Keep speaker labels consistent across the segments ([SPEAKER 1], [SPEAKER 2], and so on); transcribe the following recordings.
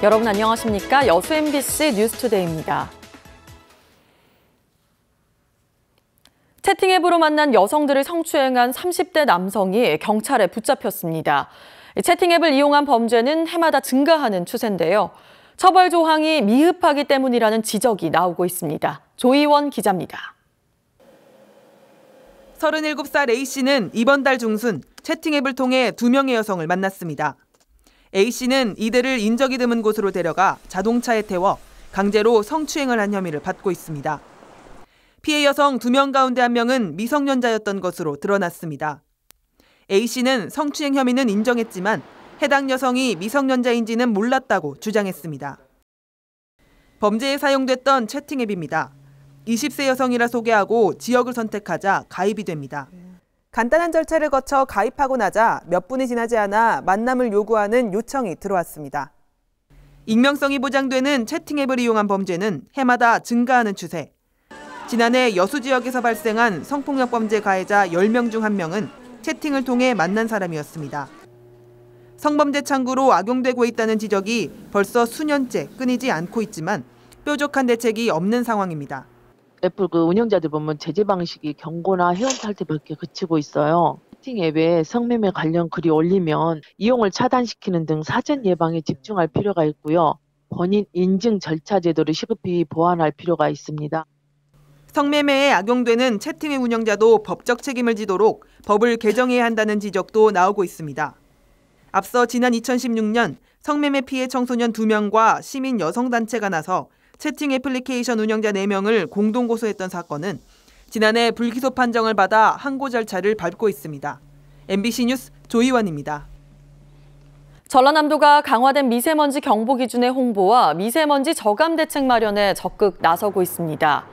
[SPEAKER 1] 여러분 안녕하십니까? 여수 MBC 뉴스투데이입니다. 채팅 앱으로 만난 여성들을 성추행한 30대 남성이 경찰에 붙잡혔습니다. 채팅 앱을 이용한 범죄는 해마다 증가하는 추세인데요. 처벌 조항이 미흡하기 때문이라는 지적이 나오고 있습니다. 조이원 기자입니다.
[SPEAKER 2] 37살 A씨는 이번 달 중순 채팅 앱을 통해 2명의 여성을 만났습니다. A씨는 이들을 인적이 드문 곳으로 데려가 자동차에 태워 강제로 성추행을 한 혐의를 받고 있습니다. 피해 여성 2명 가운데 1명은 미성년자였던 것으로 드러났습니다. A씨는 성추행 혐의는 인정했지만 해당 여성이 미성년자인지는 몰랐다고 주장했습니다. 범죄에 사용됐던 채팅 앱입니다. 20세 여성이라 소개하고 지역을 선택하자 가입이 됩니다. 간단한 절차를 거쳐 가입하고 나자 몇 분이 지나지 않아 만남을 요구하는 요청이 들어왔습니다. 익명성이 보장되는 채팅 앱을 이용한 범죄는 해마다 증가하는 추세. 지난해 여수 지역에서 발생한 성폭력 범죄 가해자 10명 중 1명은 채팅을 통해 만난 사람이었습니다. 성범죄 창구로 악용되고 있다는 지적이 벌써 수년째 끊이지 않고 있지만 뾰족한 대책이 없는 상황입니다.
[SPEAKER 3] 애플 운영자들 보면 제재 방식이 경고나 회원 탈퇴밖에 그치고 있어요. 채팅 앱에 성매매 관련 글이 올리면 이용을 차단시키는 등 사전 예방에 집중할 필요가 있고요. 본인 인증 절차 제도를 시급히 보완할 필요가 있습니다.
[SPEAKER 2] 성매매에 악용되는 채팅의 운영자도 법적 책임을 지도록 법을 개정해야 한다는 지적도 나오고 있습니다. 앞서 지난 2016년 성매매 피해 청소년 2명과 시민 여성단체가 나서 채팅 애플리케이션 운영자 4명을 공동 고소했던 사건은 지난해 불기소 판정을 받아 항고 절차를 밟고 있습니다. MBC 뉴스 조이원입니다.
[SPEAKER 1] 전라남도가 강화된 미세먼지 경보 기준의 홍보와 미세먼지 저감 대책 마련에 적극 나서고 있습니다.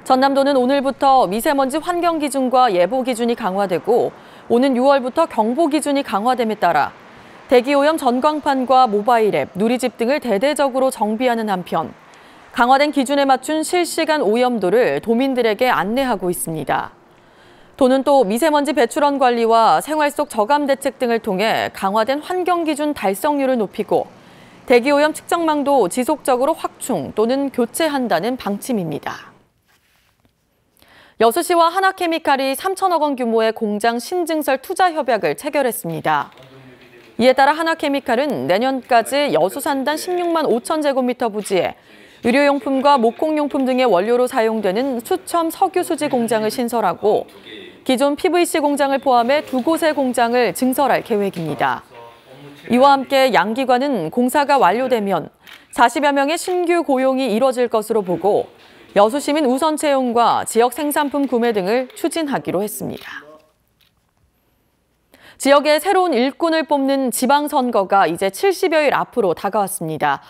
[SPEAKER 1] 전남도는 오늘부터 미세먼지 환경 기준과 예보 기준이 강화되고 오는 6월부터 경보 기준이 강화됨에 따라 대기오염 전광판과 모바일 앱, 누리집 등을 대대적으로 정비하는 한편 강화된 기준에 맞춘 실시간 오염도를 도민들에게 안내하고 있습니다. 도는 또 미세먼지 배출원 관리와 생활 속 저감 대책 등을 통해 강화된 환경 기준 달성률을 높이고 대기오염 측정망도 지속적으로 확충 또는 교체한다는 방침입니다. 여수시와 하나케미칼이 3천억 원 규모의 공장 신증설 투자 협약을 체결했습니다. 이에 따라 하나케미칼은 내년까지 여수 산단 16만 5천 제곱미터 부지에 의료용품과 목공용품 등의 원료로 사용되는 수첨 석유 수지 공장을 신설하고 기존 PVC 공장을 포함해 2곳의 공장을 증설할 계획입니다. 이와 함께 양기관은 공사가 완료되면 40여 명의 신규 고용이 이뤄질 것으로 보고 여수 시민 우선 채용과 지역 생산품 구매 등을 추진하기로 했습니다. 지역의 새로운 일꾼을 뽑는 지방선거가 이제 70여일 앞으로 다가왔습니다.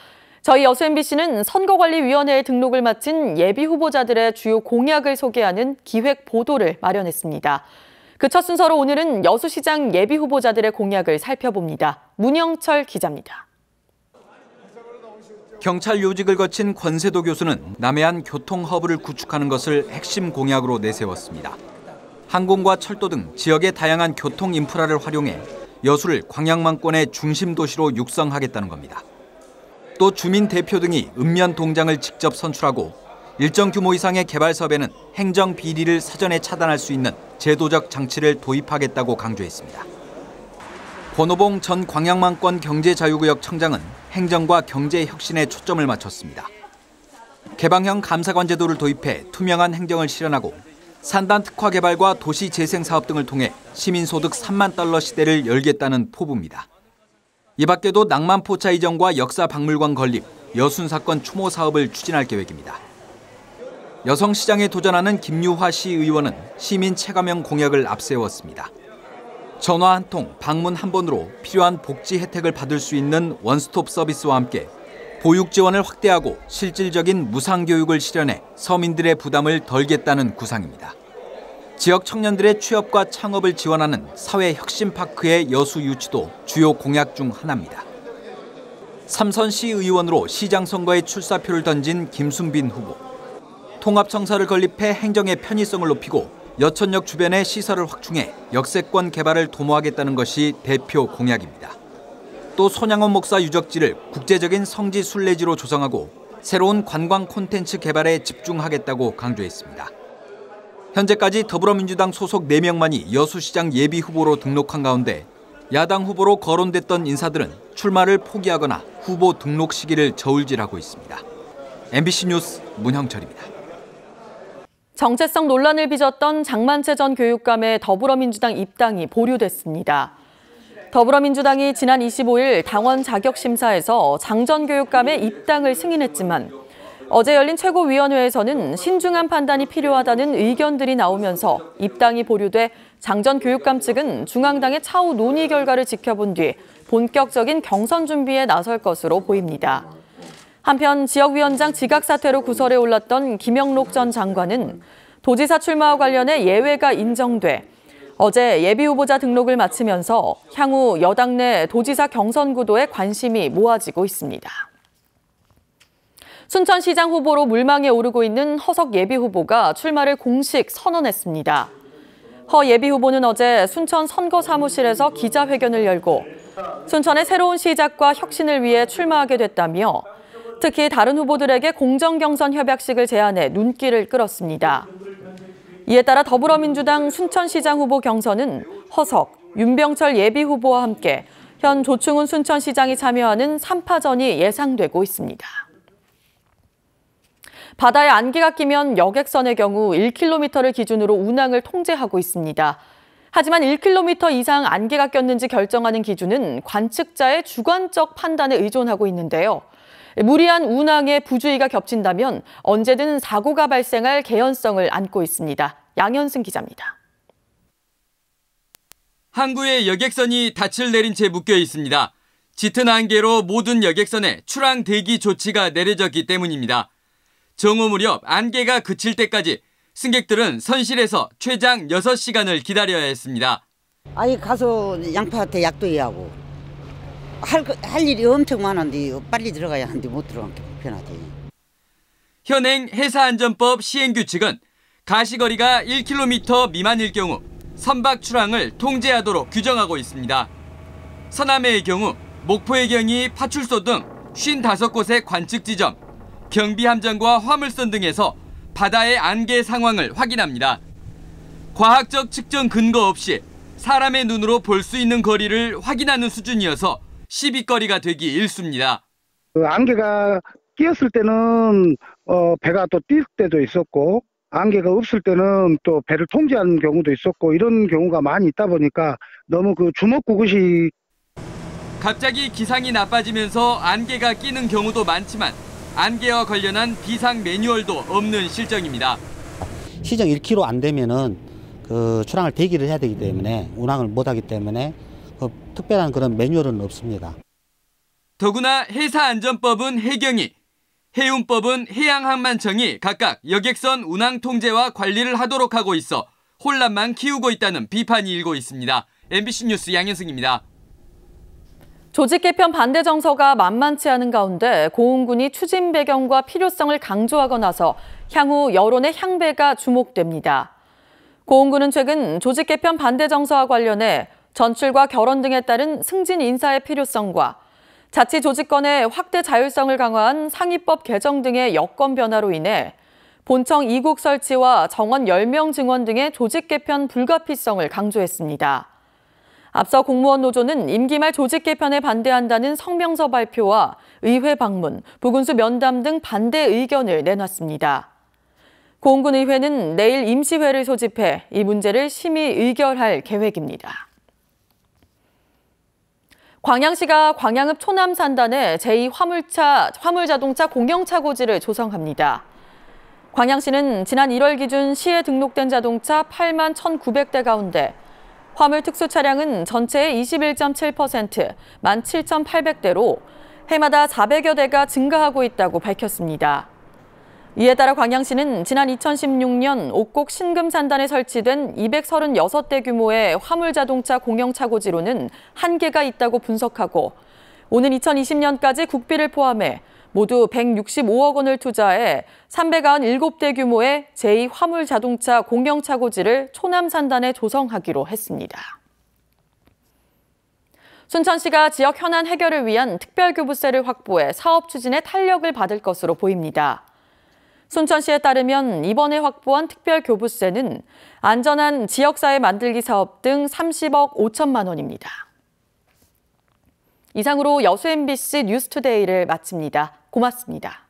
[SPEAKER 1] 저희 여수 MBC는 선거관리위원회에 등록을 마친 예비 후보자들의 주요 공약을 소개하는 기획 보도를 마련했습니다. 그 첫 순서로 오늘은 여수시장 예비 후보자들의 공약을 살펴봅니다. 문영철 기자입니다.
[SPEAKER 4] 경찰 요직을 거친 권세도 교수는 남해안 교통 허브를 구축하는 것을 핵심 공약으로 내세웠습니다. 항공과 철도 등 지역의 다양한 교통 인프라를 활용해 여수를 광양만권의 중심 도시로 육성하겠다는 겁니다. 또 주민 대표 등이 읍면 동장을 직접 선출하고 일정 규모 이상의 개발 사업에는 행정 비리를 사전에 차단할 수 있는 제도적 장치를 도입하겠다고 강조했습니다. 권오봉 전 광양만권 경제자유구역 청장은 행정과 경제 혁신에 초점을 맞췄습니다. 개방형 감사관 제도를 도입해 투명한 행정을 실현하고 산단 특화 개발과 도시 재생 사업 등을 통해 시민소득 3만 달러 시대를 열겠다는 포부입니다. 이 밖에도 낭만포차 이전과 역사박물관 건립, 여순사건 추모 사업을 추진할 계획입니다. 여성시장에 도전하는 김유화 시의원은 시민 체감형 공약을 앞세웠습니다. 전화 한 통, 방문 한 번으로 필요한 복지 혜택을 받을 수 있는 원스톱 서비스와 함께 보육 지원을 확대하고 실질적인 무상교육을 실현해 서민들의 부담을 덜겠다는 구상입니다. 지역 청년들의 취업과 창업을 지원하는 사회혁신파크의 여수 유치도 주요 공약 중 하나입니다. 삼선시 의원으로 시장 선거에 출사표를 던진 김순빈 후보. 통합청사를 건립해 행정의 편의성을 높이고 여천역 주변의 시설을 확충해 역세권 개발을 도모하겠다는 것이 대표 공약입니다. 또 손양원 목사 유적지를 국제적인 성지 순례지로 조성하고 새로운 관광 콘텐츠 개발에 집중하겠다고 강조했습니다. 현재까지 더불어민주당 소속 4명만이 여수시장 예비 후보로 등록한 가운데 야당 후보로 거론됐던 인사들은 출마를 포기하거나 후보 등록 시기를 저울질하고 있습니다. MBC 뉴스 문형철입니다.
[SPEAKER 1] 정체성 논란을 빚었던 장만채 전 교육감의 더불어민주당 입당이 보류됐습니다. 더불어민주당이 지난 25일 당원 자격심사에서 장 전 교육감의 입당을 승인했지만 어제 열린 최고위원회에서는 신중한 판단이 필요하다는 의견들이 나오면서 입당이 보류돼 장 전 교육감 측은 중앙당의 차후 논의 결과를 지켜본 뒤 본격적인 경선 준비에 나설 것으로 보입니다. 한편 지역위원장 지각 사태로 구설에 올랐던 김영록 전 장관은 도지사 출마와 관련해 예외가 인정돼 어제 예비후보자 등록을 마치면서 향후 여당 내 도지사 경선 구도에 관심이 모아지고 있습니다. 순천시장 후보로 물망에 오르고 있는 허석 예비후보가 출마를 공식 선언했습니다. 허 예비후보는 어제 순천 선거사무실에서 기자회견을 열고 순천의 새로운 시작과 혁신을 위해 출마하게 됐다며 특히 다른 후보들에게 공정경선 협약식을 제안해 눈길을 끌었습니다. 이에 따라 더불어민주당 순천시장 후보 경선은 허석, 윤병철 예비후보와 함께 현 조충훈 순천시장이 참여하는 3파전이 예상되고 있습니다. 바다에 안개가 끼면 여객선의 경우 1km를 기준으로 운항을 통제하고 있습니다. 하지만 1km 이상 안개가 꼈는지 결정하는 기준은 관측자의 주관적 판단에 의존하고 있는데요. 무리한 운항에 부주의가 겹친다면 언제든 사고가 발생할 개연성을 안고 있습니다. 양현승 기자입니다.
[SPEAKER 5] 항구에 여객선이 닻을 내린 채 묶여 있습니다. 짙은 안개로 모든 여객선에 출항 대기 조치가 내려졌기 때문입니다. 정오 무렵 안개가 그칠 때까지 승객들은 선실에서 최장 6시간을 기다려야 했습니다.
[SPEAKER 6] 아니 가서 양파한테 약도 해야 하고 할 일이 엄청 많은데 빨리 들어가야 하는데 못 들어가는 게 불편하지.
[SPEAKER 5] 현행 해사안전법 시행규칙은 가시거리가 1km 미만일 경우 선박 출항을 통제하도록 규정하고 있습니다. 서남해의 경우 목포해경이 파출소 등 55곳의 관측 지점, 경비함정과 화물선 등에서 바다의 안개 상황을 확인합니다. 과학적 측정 근거 없이 사람의 눈으로 볼 수 있는 거리를 확인하는 수준이어서 시비거리가 되기 일쑤입니다.
[SPEAKER 7] 안개가 끼었을 때는 배가 또 뛸 때도 있었고 안개가 없을 때는 또 배를 통제하는 경우도 있었고 이런 경우가 많이 있다 보니까 너무 그 주먹구구식.
[SPEAKER 5] 갑자기 기상이 나빠지면서 안개가 끼는 경우도 많지만 안개와 관련한 비상 매뉴얼도 없는 실정입니다.
[SPEAKER 8] 시정 1km 안 되면은 그 출항을 대기를 해야 되기 때문에 운항을 못 하기 때문에 특별한 그런 매뉴얼은 없습니다.
[SPEAKER 5] 더구나 해사안전법은 해경이, 해운법은 해양항만청이 각각 여객선 운항 통제와 관리를 하도록 하고 있어 혼란만 키우고 있다는 비판이 일고 있습니다. MBC 뉴스 양현승입니다.
[SPEAKER 1] 조직 개편 반대 정서가 만만치 않은 가운데 고흥군이 추진 배경과 필요성을 강조하고 나서 향후 여론의 향배가 주목됩니다. 고흥군은 최근 조직 개편 반대 정서와 관련해 전출과 결혼 등에 따른 승진 인사의 필요성과 자치 조직권의 확대 자율성을 강화한 상위법 개정 등의 여건 변화로 인해 본청 2국 설치와 정원 10명 증원 등의 조직 개편 불가피성을 강조했습니다. 앞서 공무원 노조는 임기 말 조직 개편에 반대한다는 성명서 발표와 의회 방문, 부군수 면담 등 반대 의견을 내놨습니다. 고흥군 의회는 내일 임시회를 소집해 이 문제를 심의 의결할 계획입니다. 광양시가 광양읍 초남산단에 제2화물자동차 공영차고지를 조성합니다. 광양시는 지난 1월 기준 시에 등록된 자동차 8만 1,900대 가운데 화물 특수 차량은 전체의 21.7%, 17,800대로 해마다 400여 대가 증가하고 있다고 밝혔습니다. 이에 따라 광양시는 지난 2016년 옥곡 신금산단에 설치된 236대 규모의 화물자동차 공영차고지로는 한계가 있다고 분석하고 오는 2020년까지 국비를 포함해 모두 165억 원을 투자해 397대 규모의 제2화물자동차 공영차고지를 초남산단에 조성하기로 했습니다. 순천시가 지역 현안 해결을 위한 특별교부세를 확보해 사업 추진에 탄력을 받을 것으로 보입니다. 순천시에 따르면 이번에 확보한 특별교부세는 안전한 지역사회 만들기 사업 등 30억 5천만 원입니다. 이상으로 여수 MBC 뉴스투데이를 마칩니다. 고맙습니다.